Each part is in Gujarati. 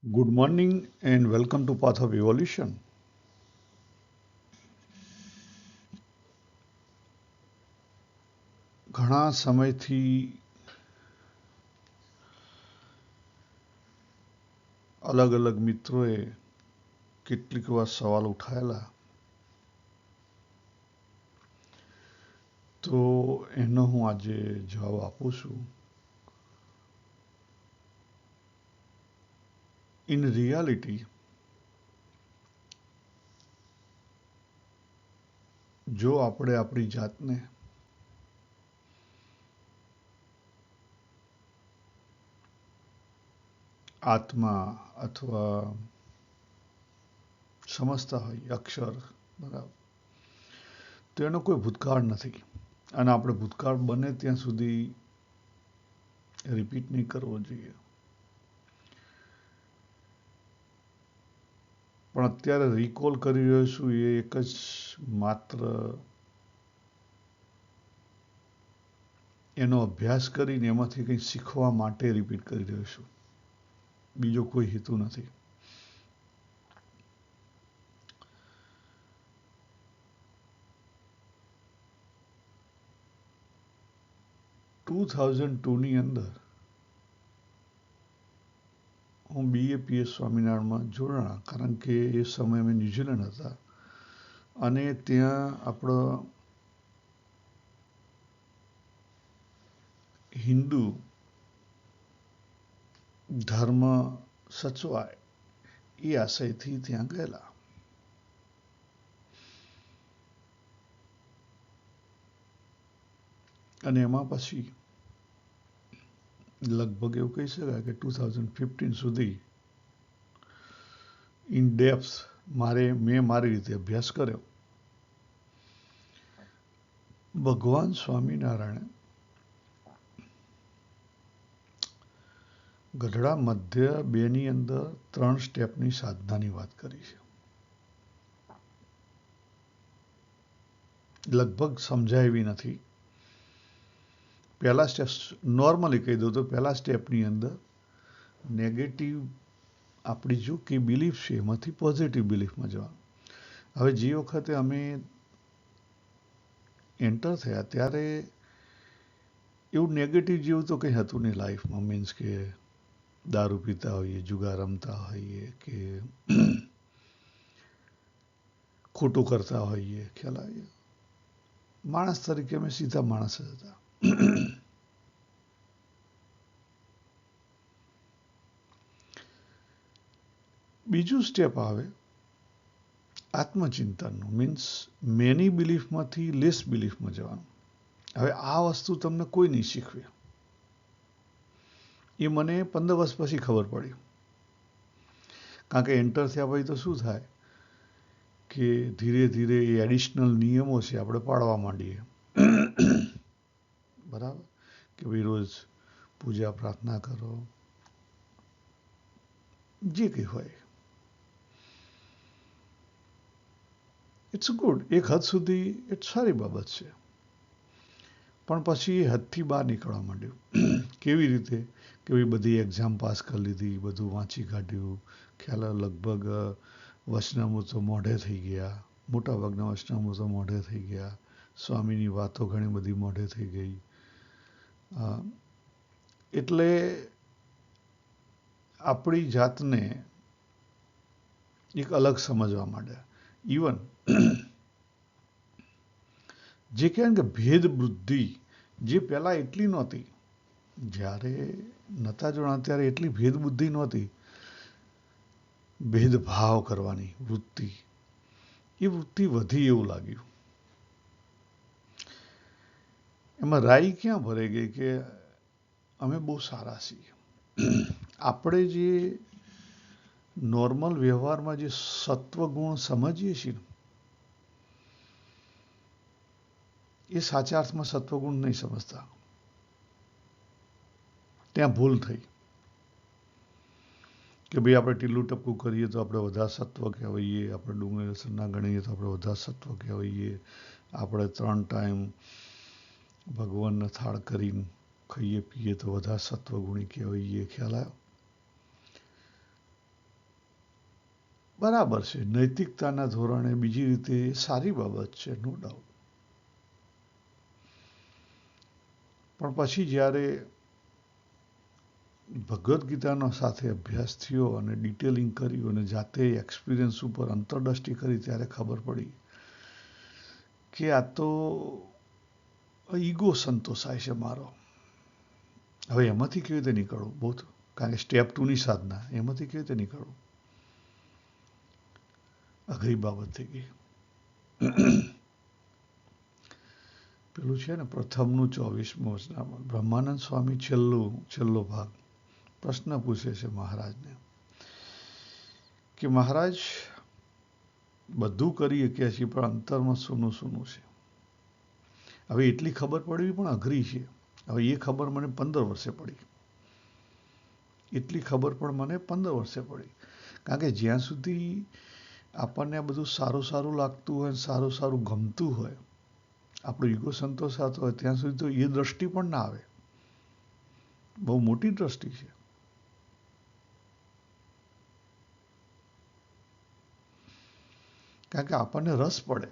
Good morning and welcome to Path of Evolution. ઘણા સમયથી અલગ અલગ મિત્રોએ કેટલીક વાર સવાલ ઉઠાયેલા, તો એનો હું આજે જવાબ આપું છું. ઇન રિયાલિટી જો આપણે આપણી જાતને આત્મા અથવા સમજતા હોય અક્ષર, બરાબર, તો એનો કોઈ ભૂતકાળ નથી અને આપણે ભૂતકાળ બને ત્યાં સુધી રિપીટ નહીં કરવો જોઈએ. પણ અત્યારે રિકોલ કરી રહ્યો છું એ એક જ માત્ર એનો અભ્યાસ કરીને એમાંથી કંઈ શીખવા માટે રિપીટ કરી રહ્યો છું. બીજો કોઈ હેતુ નથી. 2002ની અંદર હું BAPS સ્વામિનારાયણમાં જોડાણા, કારણ કે એ સમયે અમે ન્યૂઝીલેન્ડ હતા અને ત્યાં આપણો હિન્દુ ધર્મ સચવાય એ આશયથી ત્યાં ગયેલા. અને એમાં પછી લગભગ એવું કહી શકાય કે 2015 સુધી ઇન ડેપ્થ મેં મારી રીતે અભ્યાસ કર્યો. ભગવાન સ્વામિનારાયણે ગઢડા મધ્ય 2ની અંદર 3 સ્ટેપની સાધનાની વાત કરી છે. લગભગ સમજાય એવી નથી. પહેલા સ્ટેપ નોર્મલી કહી દઉં તો પહેલા સ્ટેપની અંદર નેગેટિવ આપણી જો કે બિલીફ છે એમાંથી પોઝિટિવ બિલીફમાં જવાનું. હવે જે વખતે અમે એન્ટર થયા ત્યારે એવું નેગેટિવ જેવું તો કંઈ હતું નહીં લાઈફમાં. મીન્સ કે દારૂ પીતા હોઈએ, જુગાર રમતા હોઈએ કે ખોટું કરતા હોઈએ, ખ્યાલ આવે. માણસ તરીકે અમે સીધા માણસ જ હતા. બીજું સ્ટેપ આવે આત્મચિંતનનું. મીન્સ મેની બિલીફમાંથી લેસ બિલીફમાં જવાનું. હવે આ વસ્તુ તમને કોઈ નહીં શીખવે. એ મને 15 વર્ષ પછી ખબર પડી. કારણ કે એન્ટર થયા પછી તો શું થાય કે ધીરે ધીરે એ એડિશનલ નિયમો છે આપણે પાડવા માંડીએ. બરાબર, કે ભાઈ રોજ પૂજા પ્રાર્થના કરો, જે કંઈ હોય. ઇટ્સ ગુડ, એક હદ સુધી એ સારી બાબત છે. પણ પછી એ હદથી બહાર નીકળવા માંડ્યું. કેવી રીતે કે ભાઈ બધી એક્ઝામ પાસ કરી લીધી, બધું વાંચી કાઢ્યું, ખ્યાલ લગભગ વચનામૃતો મોઢે થઈ ગયા, મોટાભાગના વચનામૃતો મોઢે થઈ ગયા, સ્વામીની વાતો ઘણી બધી મોઢે થઈ ગઈ. એટલે આપણી જાતને એક અલગ સમજવા માંડ્યા. ઇવન જે કહેવાય કે ભેદ બુદ્ધિ જે પહેલાં એટલી નહોતી, જ્યારે નહોતા જોડાણા ત્યારે એટલી ભેદ બુદ્ધિ નહોતી. ભેદભાવ કરવાની વૃત્તિ, એ વૃત્તિ વધી એવું લાગ્યું. એમાં રાઈ ક્યાં ભરાઈ ગઈ કે અમે બહુ સારા છીએ. આપણે જે નોર્મલ વ્યવહારમાં જે સત્વગુણ સમજીએ છીએ એ સાચા અર્થમાં સત્વગુણ નહીં સમજતા. ત્યાં ભૂલ થઈ કે ભાઈ આપણે ટીલું ટપકું કરીએ તો આપણે વધારે સત્વ કહેવાઈએ, આપણે ડુંગળી લસણ ના ગણીએ તો આપણે વધારે સત્વ કહેવાઈએ, આપણે 3 ટાઈમ ભગવાનને થાળ કરીને ખાઈએ પીએ તો વધારે સત્વગુણી કહેવાઈએ. ખ્યાલ આવ્યો? બરાબર છે, નૈતિકતાના ધોરણે બીજી રીતે એ સારી બાબત છે, નો ડાઉટ. પણ પછી જ્યારે ભગવદ્ ગીતાનો સાથે અભ્યાસ થયો અને ડિટેલિંગ કર્યું અને જાતે એક્સપિરિયન્સ ઉપર અંતરદ્રષ્ટિ કરી ત્યારે ખબર પડી કે આ તો ઈગો સંતોષાય છે મારો. હવે એમાંથી કેવી રીતે નીકળવું? બહુ કારણ કે સ્ટેપ 2ની સાધના, એમાંથી કેવી રીતે નીકળવું? અઘરી બાબત થઈ ગઈ. પેલું છે ને પ્રથમનું 24મું વચનામૃત, બ્રહ્માનંદ સ્વામી છેલ્લો ભાગ પ્રશ્ન પૂછે છે મહારાજને કે મહારાજ બધું કરી શકીએ છીએ પણ અંતરમાં સૂનું સૂનું છે. હવે એટલી ખબર પડવી પણ અઘરી છે. હવે એ ખબર મને 15 વર્ષે પડી. એટલી ખબર પણ મને 15 વર્ષે પડી. કારણ કે જ્યાં સુધી આપણને આ બધું સારું સારું લાગતું હોય, સારું સારું ગમતું હોય, આપણો ઈગો સંતોષાતો હોય ત્યાં સુધી તો એ દ્રષ્ટિ પણ ના આવે. બહુ મોટી દ્રષ્ટિ છે. કારણ કે આપણને રસ પડે,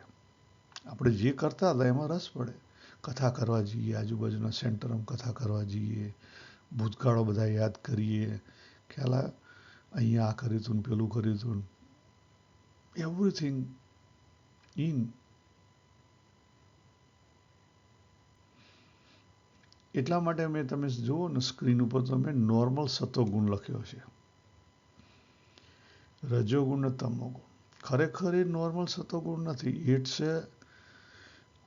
આપણે જે કરતા હતા એમાં રસ પડે. કથા કરવા જઈએ, આજુબાજુના સેન્ટરમાં કથા કરવા જઈએ, ભૂતકાળો બધા યાદ કરીએ, ખ્યાલ અહીંયા આ કર્યું હતું, પેલું કર્યું હતું, એવરીથિંગ ઇન. એટલા માટે મેં તમે જુઓ ને સ્ક્રીન ઉપર તો મેં નોર્મલ સત્વગુણ લખ્યો છે, રજોગુણ ને તમોગુણ. ખરેખર એ નોર્મલ સત્વગુણ નથી. ઇટ્સ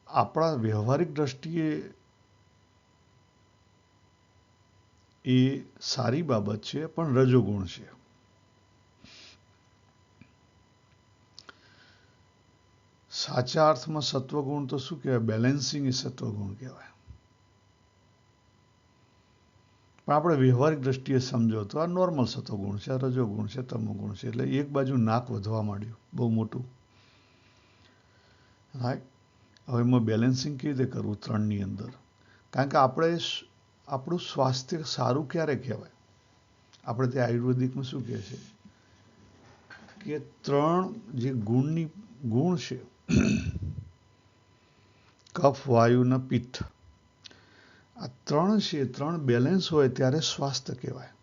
આપણા વ્યવહારિક દ્રષ્ટિએ એ સારી બાબત છે પણ રજોગુણ છે. સાચા અર્થમાં સત્વગુણ તો શું કહેવાય? બેલેન્સિંગ એ સત્વગુણ કહેવાય. પણ આપણે વ્યવહારિક દ્રષ્ટિએ સમજો તો આ નોર્મલ સત્વગુણ છે, આ રજોગુણ છે, તમોગુણ છે. એટલે એક બાજુ નાક વધવા માંડ્યું બહુ મોટું. રાઈટ. હવે એમાં બેલેન્સિંગ કેવી રીતે કરવું 3ની અંદર? કારણ કે આપણું સ્વાસ્થ્ય સારું ક્યારે કહેવાય? આપણે ત્યાં આયુર્વેદિકમાં શું કહે છે કે 3 જે ગુણ છે, કફ, વાયુ ને પિત્ત, આ 3 છે, 3 બેલેન્સ હોય ત્યારે સ્વાસ્થ્ય કહેવાય.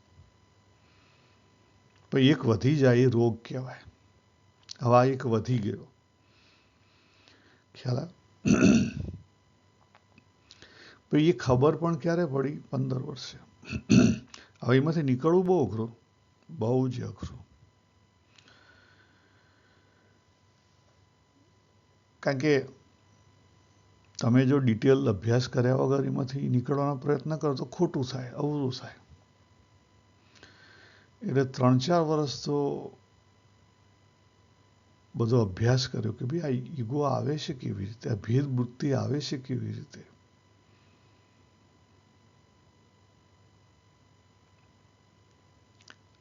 પણ એક વધી જાય એ રોગ કહેવાય. હવે આ એક વધી ગયો, ખ્યાલ આવે? પણ એ ખબર પણ ક્યારે પડી? 15 વર્ષે. હવે એમાંથી નીકળવું બહુ અઘરું, બહુ જ અઘરું. કારણ કે તમે જો ડિટેલ અભ્યાસ કર્યા વગર એમાંથી નીકળવાનો પ્રયત્ન કરો તો ખોટું થાય, અવરું થાય. એટલે 3-4 વર્ષ તો બધો અભ્યાસ કર્યો કે ભાઈ આ ઈગો આવે છે કેવી રીતે, આ ભેદ બુદ્ધિ આવે છે કેવી રીતે.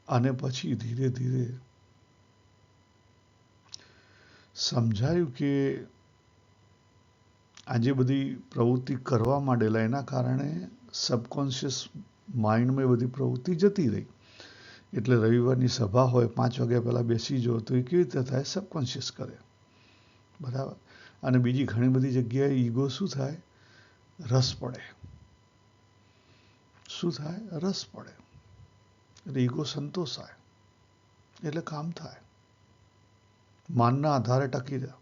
અને પછી ધીરે ધીરે સમજાયું કે આજે બધી પ્રવૃત્તિ કરવા માંડેલા એના કારણે સબકોન્શિયસ માઇન્ડમાં એ બધી પ્રવૃત્તિ જતી રહી. એટલે રવિવારની સભા હોય, 5 વાગ્યા પહેલાં બેસી જાઓ તો એ કેવી રીતે થાય? સબકોન્શિયસ કરે. બરાબર. અને બીજી ઘણી બધી જગ્યાએ ઈગો શું થાય? રસ પડે. શું થાય? રસ પડે. એટલે ઈગો સંતોષાય એટલે કામ થાય. માનના આધારે ટકી રહે.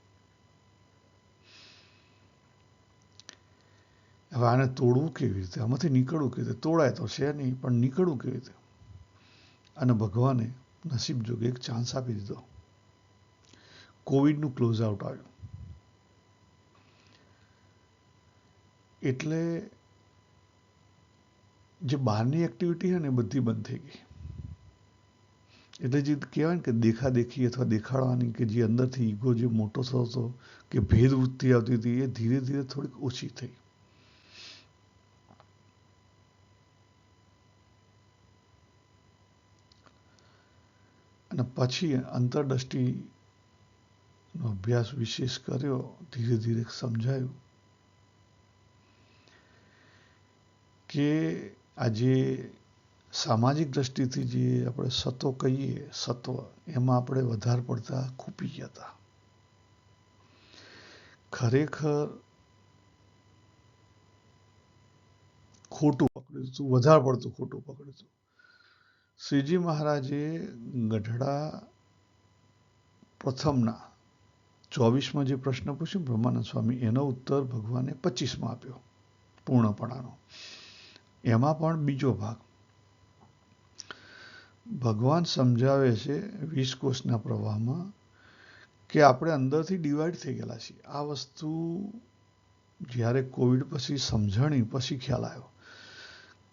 હવે આને તોડવું કેવી રીતે? આમાંથી નીકળવું કેવી રીતે? તોડાય તો છે નહીં, પણ નીકળવું કેવી રીતે? અને ભગવાને નસીબ જોગે એક ચાન્સ આપી દીધો. કોવિડનું ક્લોઝ આઉટ આવ્યું. એટલે જે બહારની એક્ટિવિટી છે ને એ બધી બંધ થઈ ગઈ. એટલે જે કહેવાય ને કે દેખાદેખી અથવા દેખાડવાની કે જે અંદરથી ઈગો જે મોટો થતો હતો, કે ભેદવૃત્તિ આવતી હતી, એ ધીરે ધીરે થોડીક ઓછી થઈ. અને પછી અંતરદ્રષ્ટિનો અભ્યાસ વિશેષ કર્યો, ધીરે ધીરે સમજાયું કે આજે સામાજિક દ્રષ્ટિથી જે આપણે સત્વ કહીએ, સત્વ, એમાં આપણે વધારે પડતા ખૂપી ગયા હતા. ખરેખર ખોટું પકડ્યું હતું, વધારે પડતું ખોટું પકડ્યું હતું. શ્રીજી મહારાજે ગઢડા પ્રથમના 24માં જે પ્રશ્ન પૂછ્યો બ્રહ્માનંદ સ્વામી, એનો ઉત્તર ભગવાને 25માં આપ્યો, પૂર્ણપણાનો. એમાં પણ બીજો ભાગ ભગવાન સમજાવે છે 20 કોષના પ્રવાહમાં કે આપણે અંદરથી ડિવાઈડ થઈ ગયેલા છીએ. આ વસ્તુ જ્યારે કોવિડ પછી સમજણી પછી ખ્યાલ આવ્યો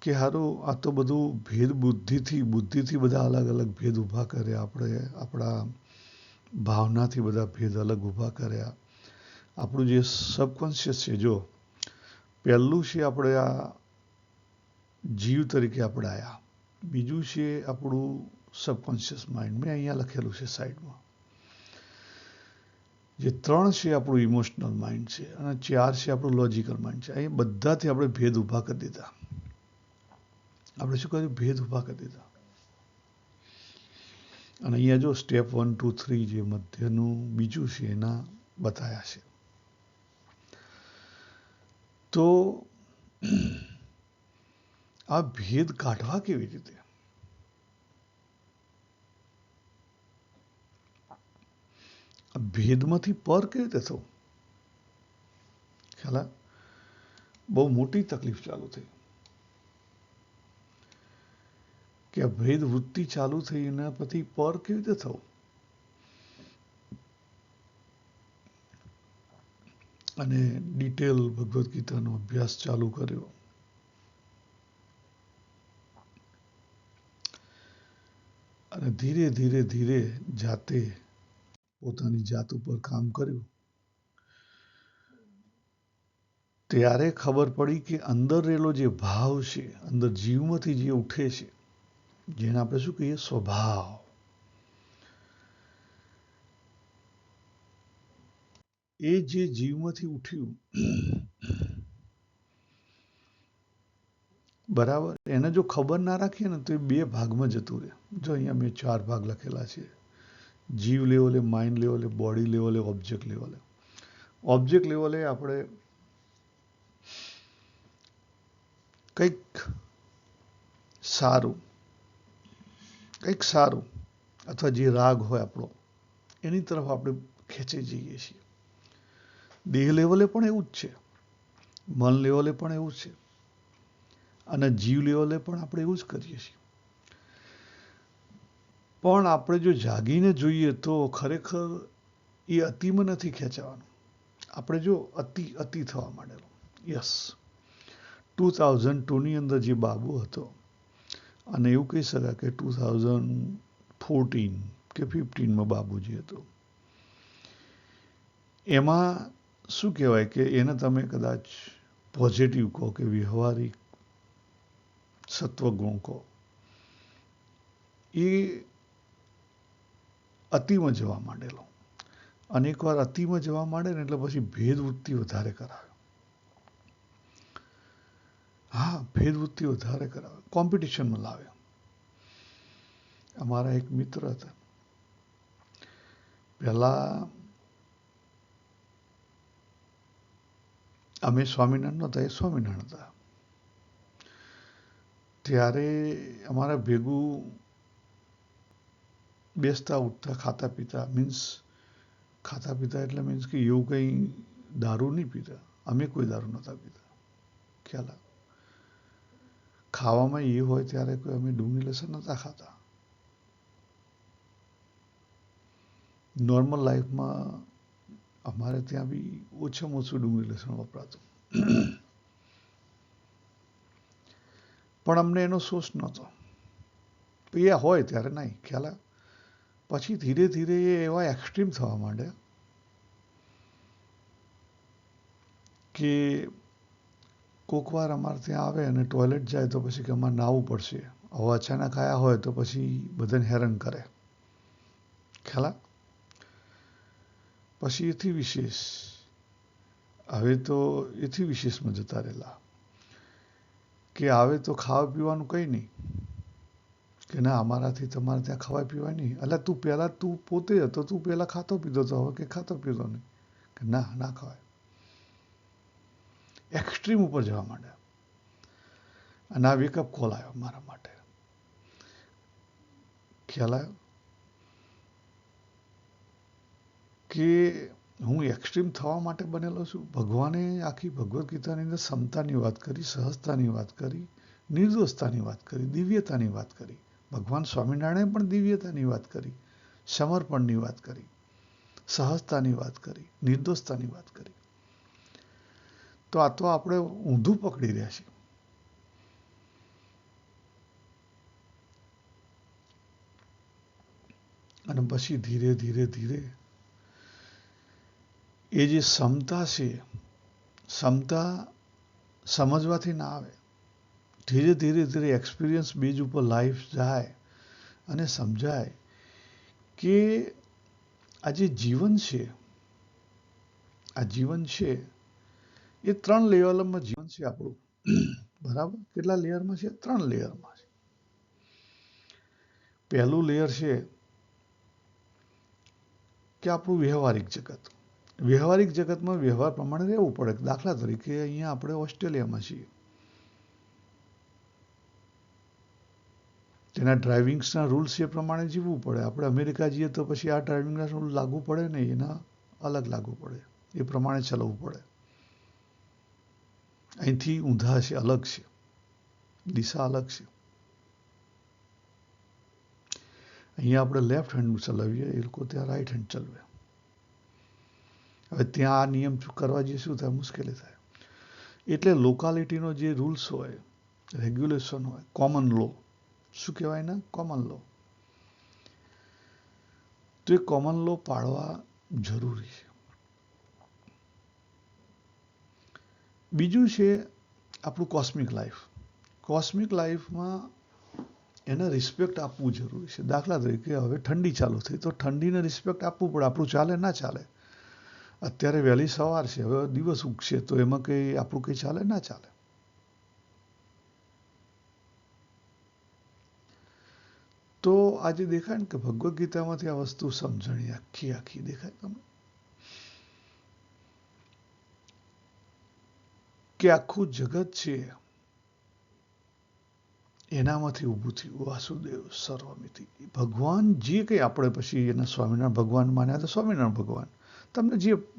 કે હારું આ તો બધું ભેદ બુદ્ધિથી બધા અલગ અલગ ભેદ ઊભા કર્યા, આપણે આપણા ભાવનાથી બધા ભેદ અલગ ઊભા કર્યા. આપણું જે સબકોન્શિયસ છે, જો પહેલું છે આપણે આ જીવ તરીકે આપણે આવ્યા, બીજું છે આપણું સબકોન્શિયસ માઇન્ડ, મેં અહીંયા લખેલું છે સાઈડમાં. જે 3 છે આપણું ઇમોશનલ માઇન્ડ છે, અને 4 છે આપણું લોજિકલ માઇન્ડ છે. અહીં બધાથી આપણે ભેદ ઊભા કરી દીધા. આપણે શું કર્યું? ભેદ ઊભા કરી દીધા. અને અહીંયા જો સ્ટેપ 1, 2, 3 જે મધ્યનું બીજું છે એના બતાયા છે. તો આ ભેદ કાઢવા કેવી રીતે? ભેદમાંથી પર કેવી રીતે થવું? ખ્યાલ બહુ મોટી તકલીફ ચાલુ થઈ કે આ ભેદ વૃત્તિ ચાલુ થઈ, એના પછી પર કેવી રીતે થવું? અને ડિટેલ ભગવદ્ ગીતાનો અભ્યાસ ચાલુ કર્યો. અને ધીરે ધીરે ધીરે જાતે પોતાની જાત ઉપર કામ કર્યું. ત્યારે ખબર પડી કે અંદર રહેલો જે ભાવ છે, અંદર જીવમાંથી જે ઉઠે છે, જેને આપણે શું કહીએ સ્વભાવ, એ જે જીવમાંથી ઉઠ્યું બરાબર, એને જો ખબર ના રાખીએ ને તો એ 2 ભાગમાં જતું રહે. જો અહીંયા મેં 4 ભાગ લખેલા છે: જીવ લેવલે, માઇન્ડ લેવલે, બોડી લેવલે, ઓબ્જેક્ટ લેવલે. ઓબ્જેક્ટ લેવલે આપણે કંઈક સારું અથવા જે રાગ હોય આપણો, એની તરફ આપણે ખેંચી જઈએ છીએ. દેહ લેવલે પણ એવું જ છે, મન લેવલે પણ એવું જ છે, અને જીવ લેવલે પણ આપણે એવું જ કરીએ છીએ. પણ આપણે જો જાગીને જોઈએ તો ખરેખર એ અતિમાં નથી ખેંચાવાનું. આપણે જો અતિ થવા માંડેલો. યસ, 2002ની અંદર જે બાબુ હતો, અને એવું કહી શકાય કે 2014 કે 15માં બાબુજી હતો, એમાં શું કહેવાય કે એને તમે કદાચ પોઝિટિવ કહો કે વ્યવહારિક સત્વગુણ કહો, એ અતિમાં જવા માંડેલો. અને એકવાર અતિમાં જવા માંડે ને એટલે પછી ભેદવૃત્તિ વધારે કરાવે. હા, ભેદવૃત્તિ વધારે કરાવે, કોમ્પિટિશનમાં લાવે. અમારા એક મિત્ર હતા, પહેલા અમે સ્વામિનારાયણ નહોતા, એ સ્વામિનારાયણ હતા. ત્યારે અમારા ભેગું બેસતા ઉઠતા, ખાતા પીતા એટલે મીન્સ કે એવું કંઈ દારૂ નહીં પીતા. અમે કોઈ દારૂ નહોતા પીતા. ખ્યાલ ખાવામાં એ હોય ત્યારે કોઈ અમે ડુંગળી લસણ નહોતા ખાતા. નોર્મલ લાઈફમાં અમારે ત્યાં બી ઓછામાં ઓછું ડુંગળી લસણ વપરાતું. પણ અમને એનો સોચ નહોતો. એ હોય ત્યારે નહીં, ખ્યાલ. પછી ધીરે ધીરે એ એવા એક્સ્ટ્રીમ થવા માંડ્યા કે કોક વાર અમારે ત્યાં આવે અને ટોયલેટ જાય તો પછી કે અમારે નાહવું પડશે. હવે અચાનક આયા હોય તો પછી બધાને હેરાન કરે. ખ્યાલ. પછી એથી વિશેષમાં જતા રહેલા કે આવે તો ખાવા પીવાનું કંઈ નહીં, કે ના અમારાથી તમારે ત્યાં ખવાય પીવાય નહીં, એટલે તું પોતે હતો, તું પહેલાં ખાતો પીતો હતો, હવે કે ખાતો પીતો નહીં, કે ના ના ખવાય. એક્સ્ટ્રીમ ઉપર જવા માંડ્યા. અને આ વેકઅપ કોલ આવ્યો મારા માટે. ખ્યાલ આવ્યો કે હું એક્સ્ટ્રીમ થવા માટે બનેલો છું. ભગવાને આખી ભગવદ્ ગીતાની અંદર સમતાની વાત કરી, સહજતાની વાત કરી, નિર્દોષતાની વાત કરી, દિવ્યતાની વાત કરી. ભગવાન સ્વામિનારાયણે પણ દિવ્યતાની વાત કરી, સમર્પણની વાત કરી, સહજતાની વાત કરી, નિર્દોષતાની વાત કરી. તો આ તો આપણે ઊંધું પકડી રહ્યા છીએ. અને પછી ધીરે ધીરે ધીરે એ જે સમતા છે, સમતા સમજવાથી ના આવે. ધીરે ધીરે ધીરે એક્સપિરિયન્સ બેઝ ઉપર લાઈફ જાય અને સમજાય કે આ જે જીવન છે, આ જીવન છે એ 3 લેવલમાં જીવન છે આપણું. બરાબર? કેટલા લેયરમાં છે? 3 લેયરમાં છે. પહેલું લેયર છે કે આપણું વ્યવહારિક જગત. વ્યવહારિક જગતમાં વ્યવહાર પ્રમાણે રહેવું પડે. દાખલા તરીકે અહીંયા આપણે ઓસ્ટ્રેલિયામાં છીએ, તેના ડ્રાઇવિંગ્સના રૂલ્સ એ પ્રમાણે જીવવું પડે. આપણે અમેરિકા જઈએ તો પછી આ ડ્રાઇવિંગના રૂલ લાગુ પડે નહીં, એના અલગ લાગુ પડે, એ પ્રમાણે ચલાવવું પડે. અહીંથી ઊંધા છે, અલગ છે, દિશા અલગ છે. અહીંયા આપણે લેફ્ટ હેન્ડ ચલાવીએ, એ લોકો ત્યાં રાઈટ હેન્ડ ચલાવે. હવે ત્યાં આ નિયમ કરવા જઈએ શું થાય? મુશ્કેલી થાય. એટલે લોકાલિટીનો જે રૂલ્સ હોય, રેગ્યુલેશન હોય, કોમન લો, શું કહેવાય ને? કોમન લો. તો એ કોમન લો પાળવા જરૂરી છે. બીજું છે આપણું કોસ્મિક લાઈફ. કોસ્મિક લાઈફમાં એને રિસ્પેક્ટ આપવું જરૂરી છે. દાખલા તરીકે હવે ઠંડી ચાલુ થઈ તો ઠંડીને રિસ્પેક્ટ આપવું પડે. આપણું ચાલે ના ચાલે? અત્યારે વહેલી સવાર છે, હવે દિવસ ઉગશે, તો એમાં કંઈ આપણું કંઈ ચાલે ના ચાલે? તો આજે દેખાય ને કે ભગવદ્ ગીતામાંથી આ વસ્તુ સમજણી આખી દેખાય તમને, કે આખું જગત છે એનામાંથી ઊભું થયું. વાસુદેવ સર્વમિતિ. ભગવાન જે કંઈ આપણે પછી એના સ્વામિનારાયણ ભગવાન માન્યા તો સ્વામિનારાયણ ભગવાન, તમને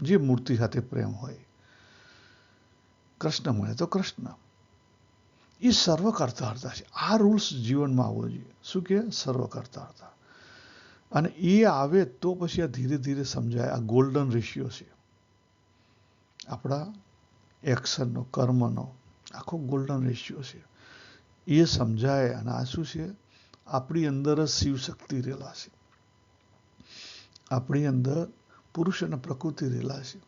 જે મૂર્તિ સાથે પ્રેમ હોય, કૃષ્ણ મળે તો કૃષ્ણ, એ સર્વ કરતા હતા છે. આ રૂલ્સ જીવનમાં આવવો જોઈએ. શું કે? સર્વ કરતા હતા. અને એ આવે તો પછી આ ધીરે ધીરે સમજાય. આ ગોલ્ડન રેશિયો છે આપણા એક્શનનો, કર્મનો, આખો ગોલ્ડન રેશિયો છે. એ સમજાય. અને આ શું છે? આપણી અંદર જ શિવ શક્તિ રહેલા છે, આપણી અંદર પુરુષ અને પ્રકૃતિ રહેલા છે.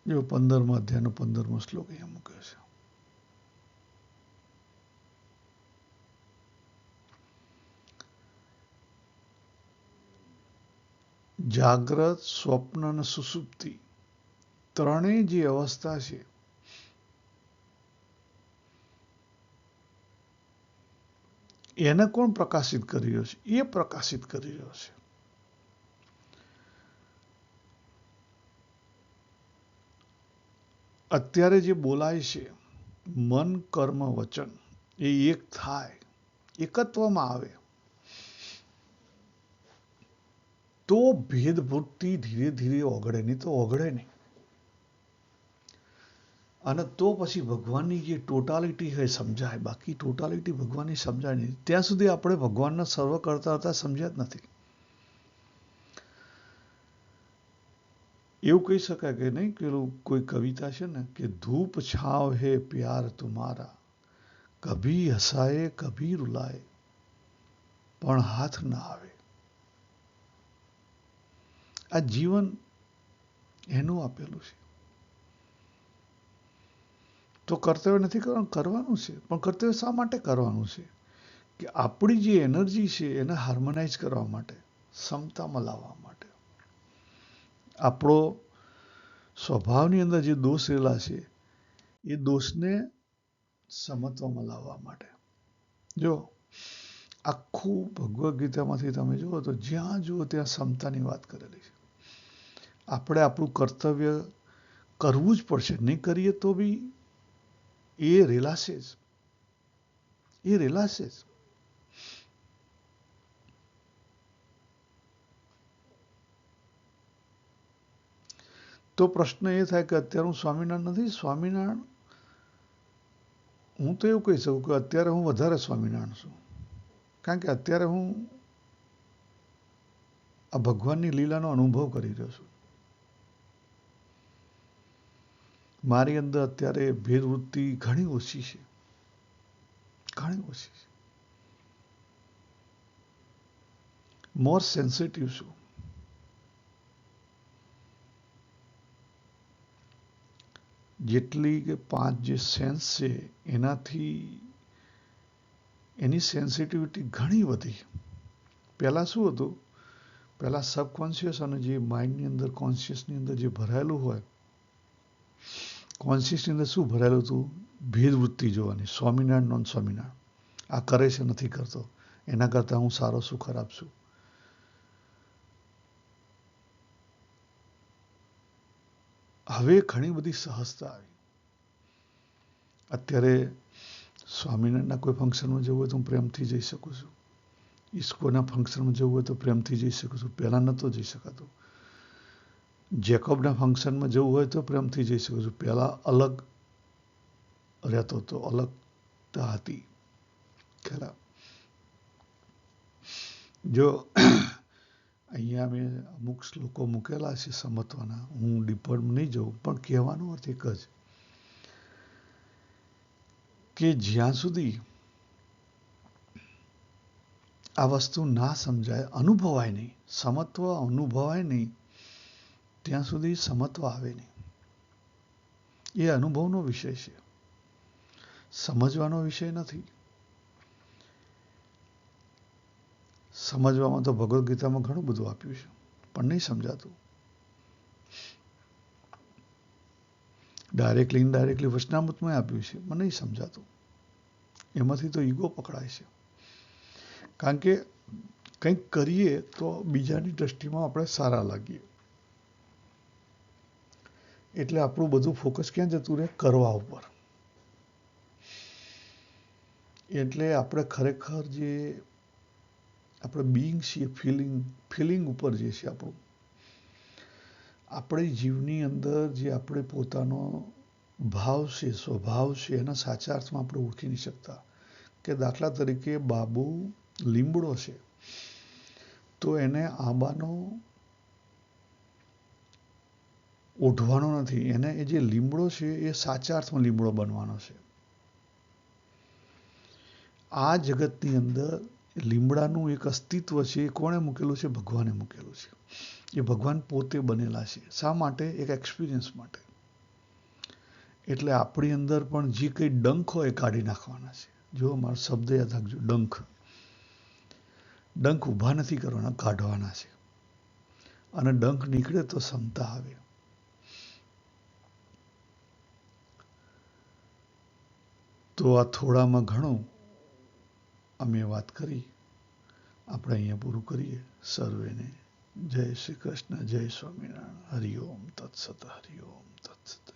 જો 15મા અધ્યાયનો 15મો શ્લોક અહીંયા મૂક્યો છે. જાગ્રત, સ્વપ્ન અને સુષુપ્તિ, ત્રણેય જે અવસ્થા છે એને કોણ પ્રકાશિત કરી રહ્યો છે? એ પ્રકાશિત કરી રહ્યો છે. અત્યારે જે બોલાય છે મન, કર્મ, વચન, એ એક થાય, એકત્વમાં આવે તો ભેદભૂતિ ધીરે ધીરે ઓગળે, નહીં તો ઓગળે નહીં. અને તો પછી ભગવાનની જે ટોટાલિટી હોય સમજાય. બાકી ટોટાલિટી ભગવાનની સમજાય નહીં. ત્યાં સુધી આપણે ભગવાનના સર્વ કરતા હતા સમજ્યા જ નથી. એવું કહી શકાય કે નહીં, પેલું કોઈ કવિતા છે ને કે ધૂપ છાંવ હે પ્યાર તુમારા, કભી હસાએ કભી રૂલાએ, પણ હાથ ના આવે. આ જીવન એનું આપેલું છે. તો કર્તવ્ય નથી કરવાનું, કરવાનું છે. પણ કર્તવ્ય શા માટે કરવાનું છે? કે આપણી જે એનર્જી છે એને હાર્મોનાઇઝ કરવા માટે, સમતામાં લાવવા માટે. આપણો સ્વભાવની અંદર જે દોષ રહેલા છે એ દોષને સમત્વમાં લાવવા માટે. જો આખું ભગવદ્ ગીતામાંથી તમે જુઓ તો જ્યાં જુઓ ત્યાં સમતાની વાત કરેલી છે. આપણે આપણું કર્તવ્ય કરવું જ પડશે. નહીં કરીએ તો બી એ રેલાશે જ. એ રેલાશે જ. તો પ્રશ્ન એ થાય કે અત્યારે હું સ્વામિનારાયણ નથી. સ્વામિનારાયણ હું તો એવું કહી શકું કે અત્યારે હું વધારે સ્વામિનારાયણ છું. કારણ કે અત્યારે હું આ ભગવાનની લીલાનો અનુભવ કરી રહ્યો છું. મારી અંદર અત્યારે ભેદવૃત્તિ ઘણી ઓછી છે. ઘણી ઓછી છે. મોર સેન્સિટિવ છું. જેટલી કે 5 જે સેન્સ છે એનાથી એની સેન્સિટિવિટી ઘણી વધી. પહેલાં શું હતું, પહેલાં સબકોન્શિયસ અને જે માઇન્ડની અંદર કોન્શિયસની અંદર જે ભરાયેલું હોય, કોન્શિયસની અંદર શું ભરાયેલું હતું, ભેદવૃત્તિ જોવાની, સ્વામિનારાયણ નોન સ્વામિનારાયણ, આ કરે છે નથી કરતો, એના કરતાં હું સારો છું ખરાબ છું. હવે ઘણી બધી સહજતા આવી. અત્યારે સ્વામિનારાયણના કોઈ ફંક્શનમાં જવું હોય તો હું પ્રેમથી જઈ શકું છું. ઈસ્કોના ફંક્શનમાં જવું હોય તો પ્રેમથી જઈ શકું છું. પહેલાં નહોતો જઈ શકાતો. જેકોબના ફંક્શનમાં જવું હોય તો પ્રેમથી જઈ શકું છું. પહેલાં અલગ રહેતો હતો, અલગતા હતી. ખરા જો અહીંયા મેં અમુક શ્લોકો મૂકેલા છે સમજવાના, હું ડીપરમાં નહીં જાઉં, પણ કહેવાનો અર્થ એક જ કે જ્યાં સુધી આ વસ્તુ ના સમજાય, અનુભવાય નહીં, સમત્વ અનુભવાય નહીં, ત્યાં સુધી સમત્વ આવે નહીં. એ અનુભવનો વિષય છે, સમજવાનો વિષય નથી. સમજવામાં તો ભગવદ્ ગીતામાં ઘણું બધું આપ્યું છે, પણ નહીં સમજાતું. ડાયરેક્ટલી ઇનડાયરેક્ટલી વચનામૃતમાં આપ્યું છે, પણ નહીં સમજાતું. એમાંથી તો ઈગો પકડાય છે. કારણ કે કંઈક કરીએ તો બીજાની દ્રષ્ટિમાં આપણે સારા લાગીએ, એટલે આપણું બધું ફોકસ ક્યાં જતું રહે, કરવા ઉપર. એટલે આપણે ખરેખર જે આપણે બીઈંગ છીએ, ફિલિંગ ઉપર જે છે આપણું, આપણી જીવની અંદર જે આપણે પોતાનો ભાવ છે, સ્વભાવ છે, એના સાચા અર્થમાં આપણે ઓળખી નહીં શકતા. કે દાખલા તરીકે બાબુ લીમડો છે, તો એને આંબાનો ઓઢવાનો નથી, એને એ જે લીમડો છે એ સાચા અર્થમાં લીમડો બનવાનો છે. આ જગતની અંદર લીમડાનું એક અસ્તિત્વ છે. એ કોણે મૂકેલું છે? ભગવાને મૂકેલું છે. એ ભગવાન પોતે બનેલા છે. શા માટે? એક એક્સપિરિયન્સ માટે. એટલે આપણી અંદર પણ જે કંઈ ડંખ હોય એ કાઢી નાખવાના છે. જો મારો શબ્દ યાદ રાખજો, ડંખ. ડંખ ઊભા નથી કરવાના, કાઢવાના છે. અને ડંખ નીકળે તો સમતા આવે. તો આ થોડામાં ઘણું અમે વાત કરી. આપણે અહીંયા પૂરું કરીએ. સર્વેને જય શ્રી કૃષ્ણ, જય સ્વામિનારાયણ. હરિઓમ તત્સત, હરિઓમ તત્સત.